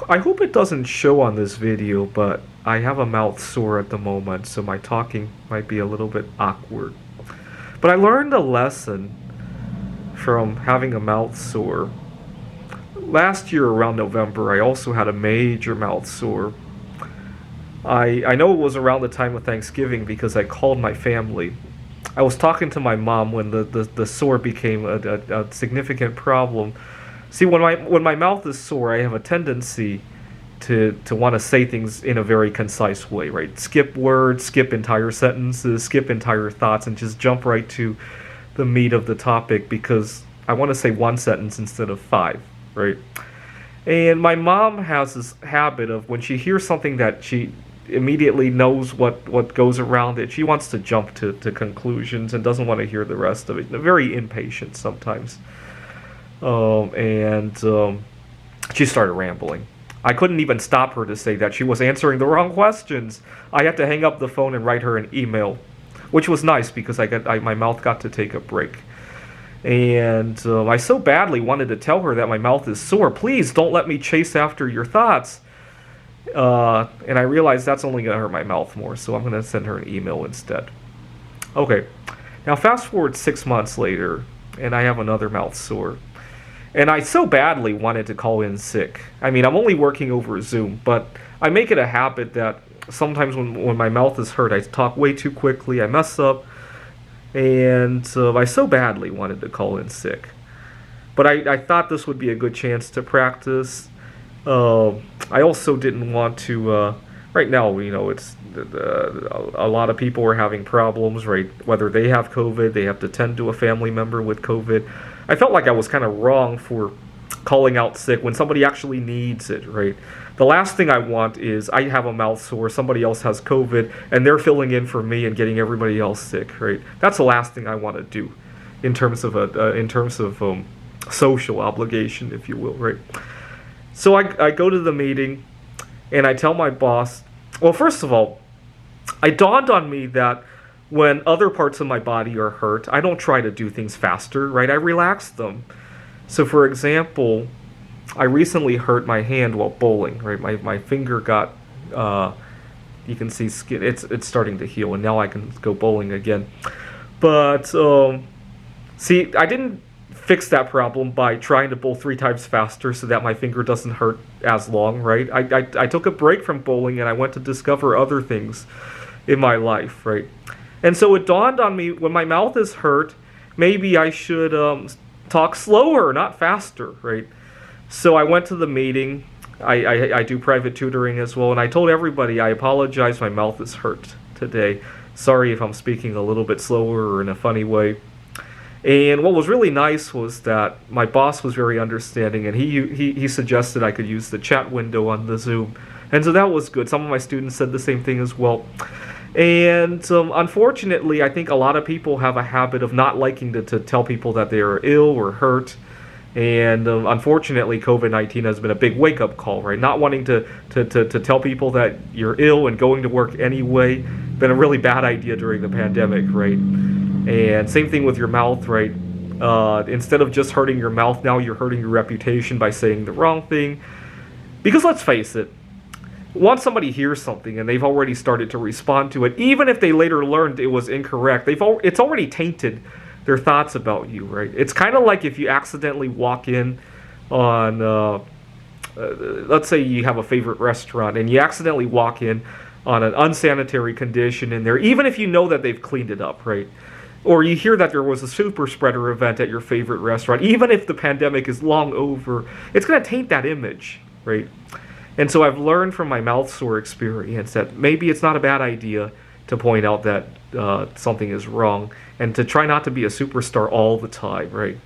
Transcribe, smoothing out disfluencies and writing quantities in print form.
I hope it doesn't show on this video, but I have a mouth sore at the moment, so my talking might be a little bit awkward. But I learned a lesson from having a mouth sore. Last year around November, I also had a major mouth sore. I know it was around the time of Thanksgiving because I called my family. I was talking to my mom when the sore became a significant problem. See, when my mouth is sore, I have a tendency to want to say things in a very concise way, right? Skip words, skip entire sentences, skip entire thoughts, and just jump right to the meat of the topic because I want to say one sentence instead of five, right? And my mom has this habit of when she hears something that she immediately knows what goes around it, she wants to jump to conclusions and doesn't want to hear the rest of it. Very impatient sometimes. And she started rambling. I couldn't even stop her to say that she was answering the wrong questions. I had to hang up the phone and write her an email, which was nice because my mouth got to take a break. And I so badly wanted to tell her that my mouth is sore. Please don't let me chase after your thoughts. And I realized that's only going to hurt my mouth more, so I'm going to send her an email instead. Okay, now fast forward 6 months later, and I have another mouth sore. And I so badly wanted to call in sick. I mean, I'm only working over Zoom, but I make it a habit that sometimes when my mouth is hurt, I talk way too quickly, I mess up, and I so badly wanted to call in sick. But I thought this would be a good chance to practice. I also didn't want to, right now, it's a lot of people are having problems, right? Whether they have COVID, they have to tend to a family member with COVID. I felt like I was kind of wrong for calling out sick when somebody actually needs it, right? The last thing I want is I have a mouth sore, somebody else has COVID, and they're filling in for me and getting everybody else sick, right? That's the last thing I want to do in terms of social obligation, if you will, right? So I go to the meeting, and I tell my boss, well, first of all, it dawned on me that when other parts of my body are hurt, I don't try to do things faster, right? I relax them. So, for example, I recently hurt my hand while bowling, right? My finger got, you can see skin, it's starting to heal, and now I can go bowling again. But, see, I didn't fix that problem by trying to bowl 3 times faster so that my finger doesn't hurt as long, right? I took a break from bowling and I went to discover other things in my life, right? And so it dawned on me, when my mouth is hurt, maybe I should talk slower, not faster, right? So I went to the meeting. I do private tutoring as well, and I told everybody, I apologize, my mouth is hurt today. Sorry if I'm speaking a little bit slower or in a funny way. And what was really nice was that my boss was very understanding, and he suggested I could use the chat window on the Zoom. And so that was good. Some of my students said the same thing as well. And unfortunately, I think a lot of people have a habit of not liking to tell people that they are ill or hurt. And unfortunately, COVID-19 has been a big wake-up call, right? Not wanting to tell people that you're ill and going to work anyway. Been a really bad idea during the pandemic, right? And same thing with your mouth, right? Instead of just hurting your mouth, now you're hurting your reputation by saying the wrong thing. Because let's face it, once somebody hears something and they've already started to respond to it, even if they later learned it was incorrect, it's already tainted their thoughts about you, right? It's kind of like if you accidentally walk in on, let's say you have a favorite restaurant and you accidentally walk in on an unsanitary condition in there, even if you know that they've cleaned it up, right? Or you hear that there was a super spreader event at your favorite restaurant, even if the pandemic is long over, it's going to taint that image, right? And so I've learned from my mouth sore experience that maybe it's not a bad idea to point out that something is wrong and to try not to be a superstar all the time, right?